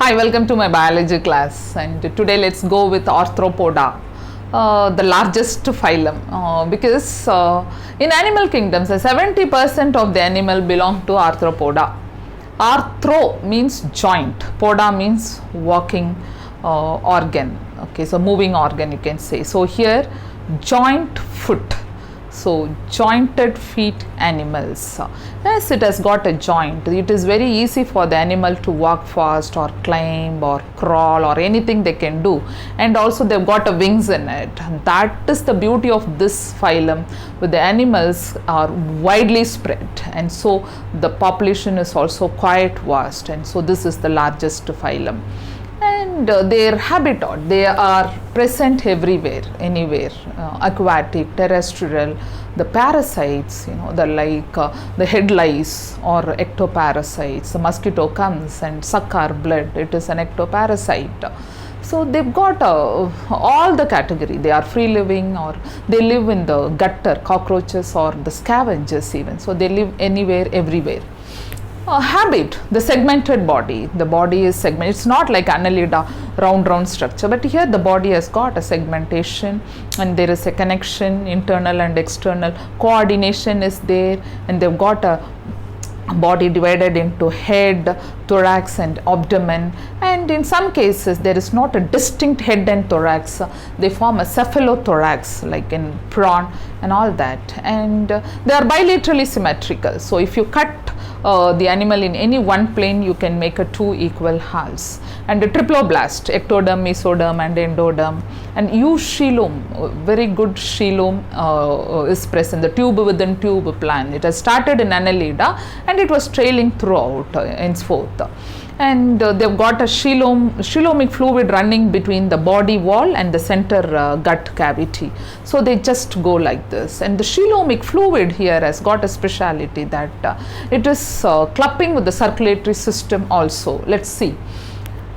Hi, welcome to my biology class, and today let's go with Arthropoda, the largest phylum, because in animal kingdoms 70% of the animal belong to Arthropoda. Arthro means joint, poda means walking organ, okay, so moving organ you can say. So here joint foot, so jointed feet animals. Yes, it has got a joint. It is very easy for the animal to walk fast or climb or crawl or anything they can do, and also they've got a wings in it. That is the beauty of this phylum, where the animals are widely spread, and so the population is also quite vast, and so this is the largest phylum. And their habitat, they are present everywhere, anywhere, aquatic, terrestrial. The parasites, the head lice or ectoparasites. The mosquito comes and suck our blood, it is an ectoparasite. So they've got all the category. They are free living, or they live in the gutter, cockroaches or the scavengers even. So they live anywhere, everywhere. Habit, the segmented body. The body is segmented. It's not like Annelida, round structure, but here the body has got a segmentation, and there is a connection, internal and external. Coordination is there, and they've got a body divided into head, thorax and abdomen, and in some cases there is not a distinct head and thorax. They form a cephalothorax like in prawn and all that, and they are bilaterally symmetrical. So if you cut the animal in any one plane, you can make a two equal halves. And the triploblast, ectoderm, mesoderm and endoderm, and eucoelom, very good coelom is present, the tube within tube plan. It has started in Annelida and it was trailing throughout henceforth. And they've got a coelomic fluid running between the body wall and the center gut cavity. So they just go like this. And the coelomic fluid here has got a speciality that it is clumping with the circulatory system also. Let's see.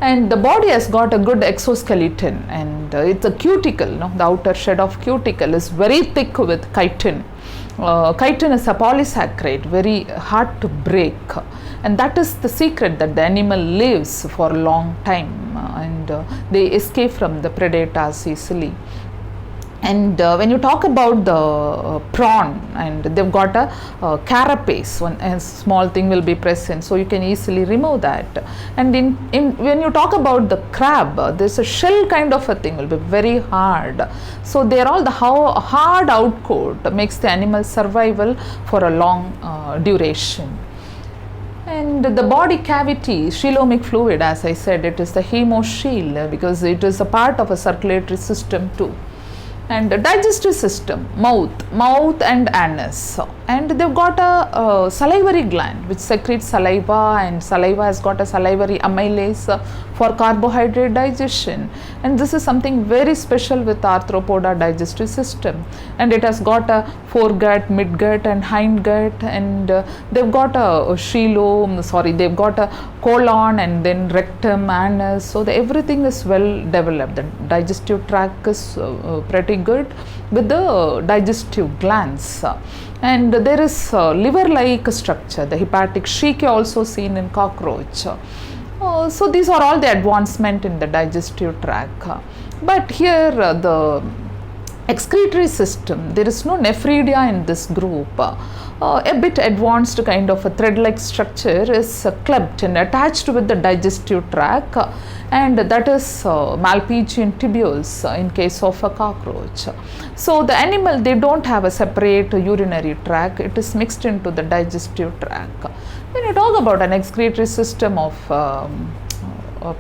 And the body has got a good exoskeleton, and it's a cuticle, the outer shed of cuticle is very thick with chitin. Chitin is a polysaccharide, very hard to break, and that is the secret that the animal lives for a long time, and they escape from the predators easily. And when you talk about the prawn, and they've got a carapace, a small thing will be present, so you can easily remove that. And when you talk about the crab, there's a shell kind of a thing, will be very hard. So they're all the hard outcoat makes the animal survival for a long duration. And the body cavity, coelomic fluid, as I said, it is the hemoshield because it is a part of a circulatory system too. And the digestive system, mouth and anus, and they've got a salivary gland which secretes saliva, and saliva has got a salivary amylase for carbohydrate digestion, and this is something very special with Arthropoda digestive system. And it has got a foregut, midgut and hindgut, and they've got they've got a colon and then rectum, anus, so everything is well developed. The digestive tract is pretty good with the digestive glands. And there is liver-like structure, the hepatic sheath also seen in cockroach. So these are all the advancement in the digestive tract. But here the excretory system, there is no nephridia in this group. A bit advanced kind of a thread-like structure is clubbed and attached with the digestive tract, and that is Malpighian tubules in case of a cockroach. So the animal, they don't have a separate urinary tract, it is mixed into the digestive tract. When you talk about an excretory system of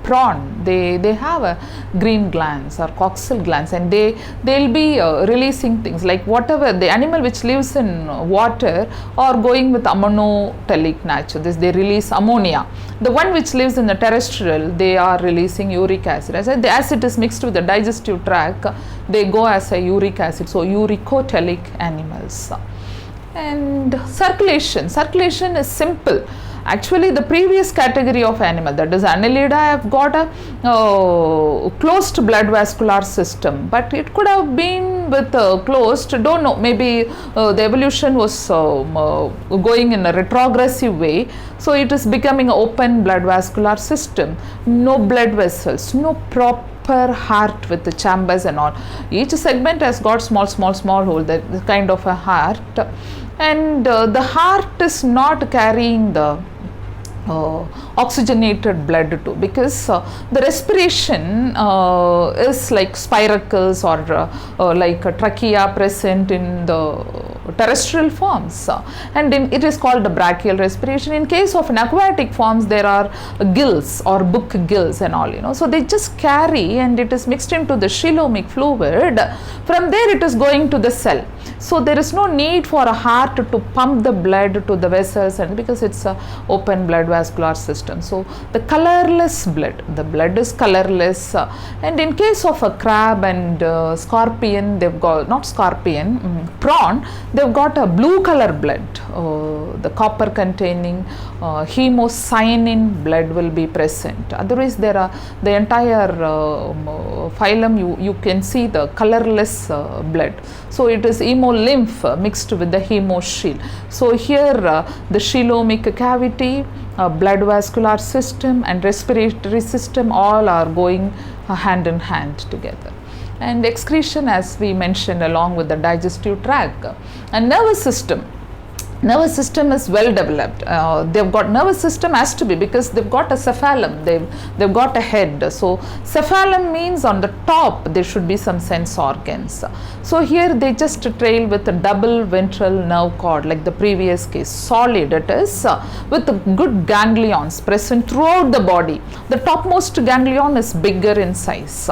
prawn, they have a green glands or coxal glands, and they'll be releasing things like whatever the animal which lives in water or going with ammonotelic nature, they release ammonia. The one which lives in the terrestrial, they are releasing uric acid. As it is mixed with the digestive tract, they go as a uric acid, so uricotelic animals. And circulation is simple. Actually, the previous category of animal, that is Annelida, have got a closed blood vascular system, but it could have been with closed, don't know, maybe the evolution was going in a retrogressive way, so it is becoming an open blood vascular system, no blood vessels, no proper heart with the chambers and all. Each segment has got small hole, that kind of a heart, and the heart is not carrying the oxygenated blood too, because the respiration is like spiracles or like a trachea present in the terrestrial forms, and it is called the brachial respiration. In case of an aquatic forms, there are gills or book gills and all, so they just carry, and it is mixed into the coelomic fluid. From there it is going to the cell, so there is no need for a heart to pump the blood to the vessels, and because it's a open blood vascular system. So the colorless blood, the blood is colorless, and in case of a crab and scorpion, they've got, not scorpion, prawn, they've got a blue color blood, the copper containing hemocyanin blood will be present. Otherwise there are the entire phylum, you can see the colorless blood, so it is hemolymph mixed with the hemoshield. So here the coelomic cavity, blood vascular system and respiratory system, all are going hand in hand together. And excretion, as we mentioned, along with the digestive tract. And nervous system is well developed. They've got nervous system has to be, because they've got a cephalum, they've got a head. So cephalum means on the top there should be some sense organs. So here they just trail with a double ventral nerve cord, like the previous case, solid it is, with good ganglions present throughout the body. The topmost ganglion is bigger in size.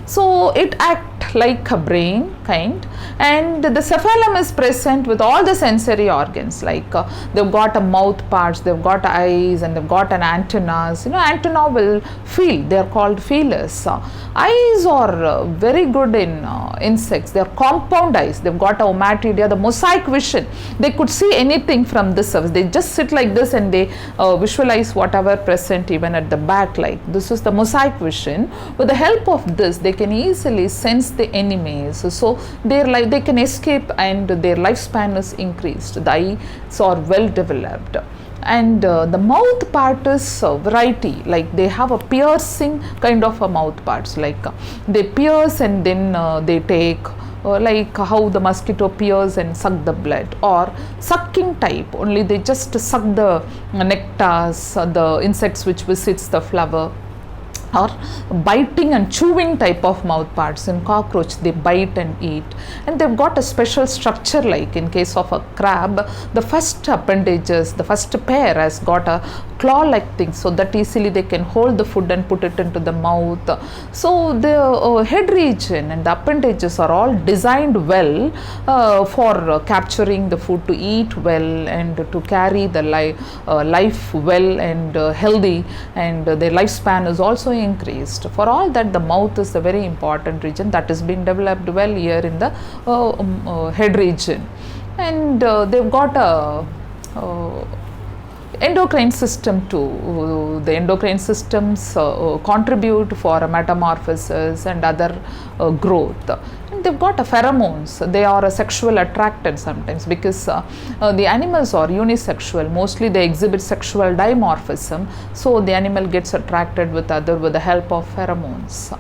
So it acts like a brain kind, and the cephalum is present with all the sensory organs, like they've got a mouth parts, they've got eyes, and they've got an antennas. Antenna will feel, they are called feelers. Eyes are very good in insects, they are compound eyes, they've got a ommatidia, the mosaic vision, they could see anything from this surface, they just sit like this and they visualize whatever present even at the back, like this is the mosaic vision. With the help of this, they can easily sense the enemies, so they can escape and their lifespan is increased. The eyes are well developed. And the mouth part is variety, like they have a piercing kind of a mouth parts, like they pierce and then they take, like how the mosquito pierce and suck the blood, or sucking type, only they just suck the nectars, the insects which visits the flower, or biting and chewing type of mouth parts. In cockroach, they bite and eat, and they've got a special structure, like in case of a crab, the first appendages, the first pair has got a claw like thing, so that easily they can hold the food and put it into the mouth. So the head region and the appendages are all designed well for capturing the food, to eat well and to carry the life well and healthy, and their lifespan is also increased. For all that, the mouth is a very important region that has been developed well here in the head region. And they've got a endocrine system too. The endocrine systems contribute for metamorphosis and other growth. And they've got a pheromones. They are a sexual attracted sometimes, because the animals are unisexual. Mostly they exhibit sexual dimorphism, so the animal gets attracted with the help of pheromones.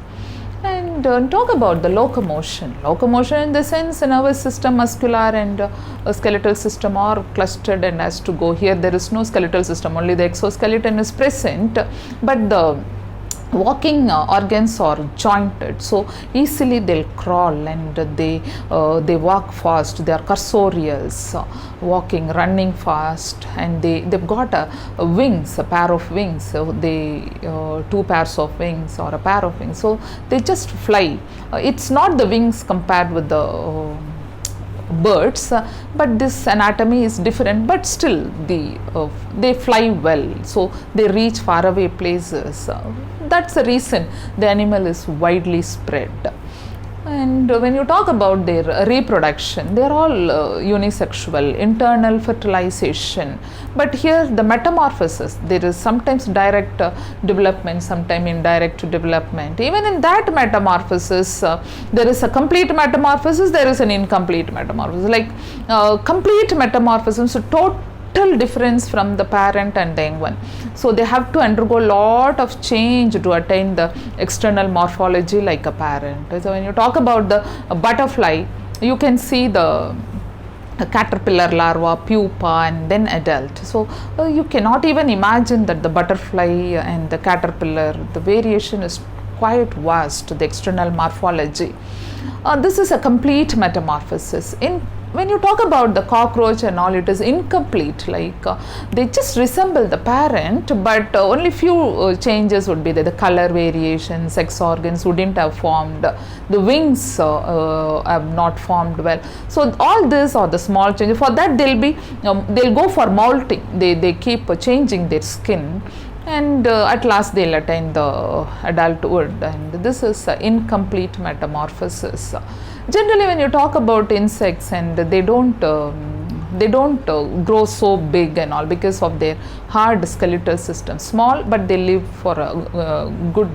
And talk about the locomotion. Locomotion in the sense, nervous system, muscular and skeletal system are clustered and has to go. Here there is no skeletal system, only the exoskeleton is present, but the walking organs are jointed, so easily they'll crawl and they walk fast. They are cursorials, walking, running fast, and they've got a wings, a pair of wings. So they two pairs of wings or a pair of wings, so they just fly. It's not the wings compared with the birds, but this anatomy is different, but still they fly well, so they reach faraway places. That's the reason the animal is widely spread. And when you talk about their reproduction, they are all unisexual, internal fertilization. But here the metamorphosis, there is sometimes direct development, sometimes indirect development. Even in that metamorphosis, there is a complete metamorphosis, there is an incomplete metamorphosis. Like complete metamorphosis, so total difference from the parent and the young one. So they have to undergo a lot of change to attain the external morphology like a parent. So when you talk about the butterfly, you can see the caterpillar, larva, pupa, and then adult. So you cannot even imagine that the butterfly and the caterpillar, the variation is quite vast, the external morphology. This is a complete metamorphosis. When you talk about the cockroach and all, it is incomplete, like they just resemble the parent, but only few changes would be there. The color variation, sex organs wouldn't have formed, the wings have not formed well. So all this are the small changes. For that they'll go for molting. They keep changing their skin, and at last they'll attain the adulthood, and this is incomplete metamorphosis. Generally, when you talk about insects, and they don't grow so big and all because of their hard skeletal system. Small, but they live for a good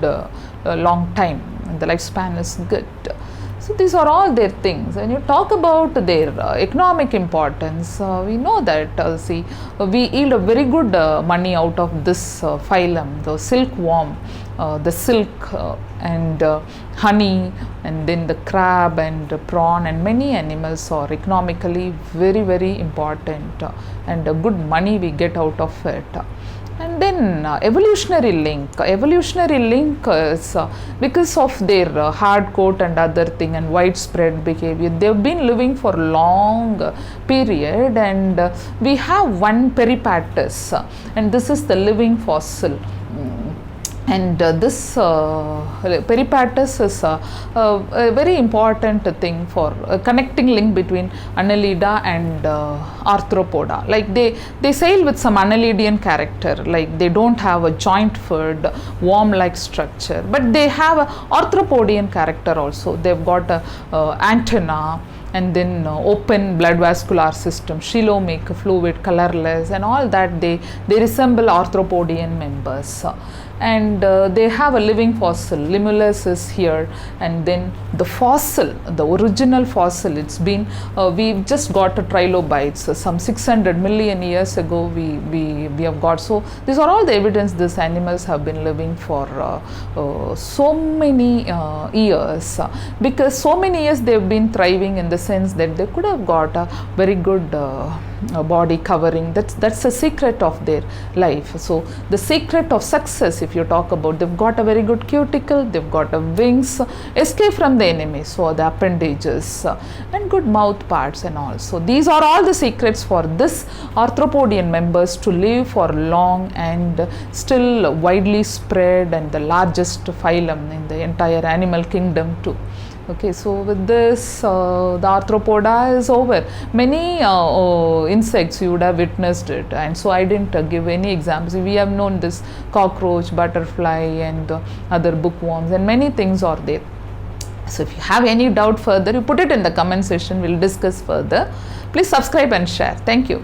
long time, and the lifespan is good. So these are all their things. When you talk about their economic importance, we know that we yield a very good money out of this phylum, the silkworm, the silk and honey, and then the crab and prawn, and many animals are economically very important, and good money we get out of it. And then evolutionary link is because of their hard coat and other thing and widespread behavior, they've been living for long period, and we have one peripatus, and this is the living fossil. And this peripatus is a very important thing for connecting link between Annelida and Arthropoda. Like they sail with some Annelidian character, like they don't have a joint foot, worm-like structure, but they have a Arthropodian character also. They've got a antenna, and then open blood vascular system, coelomic fluid, colorless, and all that. They resemble arthropodian members. And they have a living fossil. Limulus is here, and then the fossil, the original fossil, it's been we've just got a trilobites some 600 million years ago we have got. So these are all the evidence these animals have been living for so many years, because so many years they've been thriving in the sense that they could have got a very good body covering. That's the secret of their life. So the secret of success, if you talk about, they've got a very good cuticle, they've got a wings, escape from the enemy, so the appendages, and good mouth parts and all. So these are all the secrets for this arthropodian members to live for long and still widely spread, and the largest phylum in the entire animal kingdom too. Okay, so with this, the Arthropoda is over. Many insects you would have witnessed it, and so I didn't give any examples. We have known this cockroach, butterfly, and other bookworms, and many things are there. So if you have any doubt further, you put it in the comment section, we'll discuss further. Please subscribe and share. Thank you.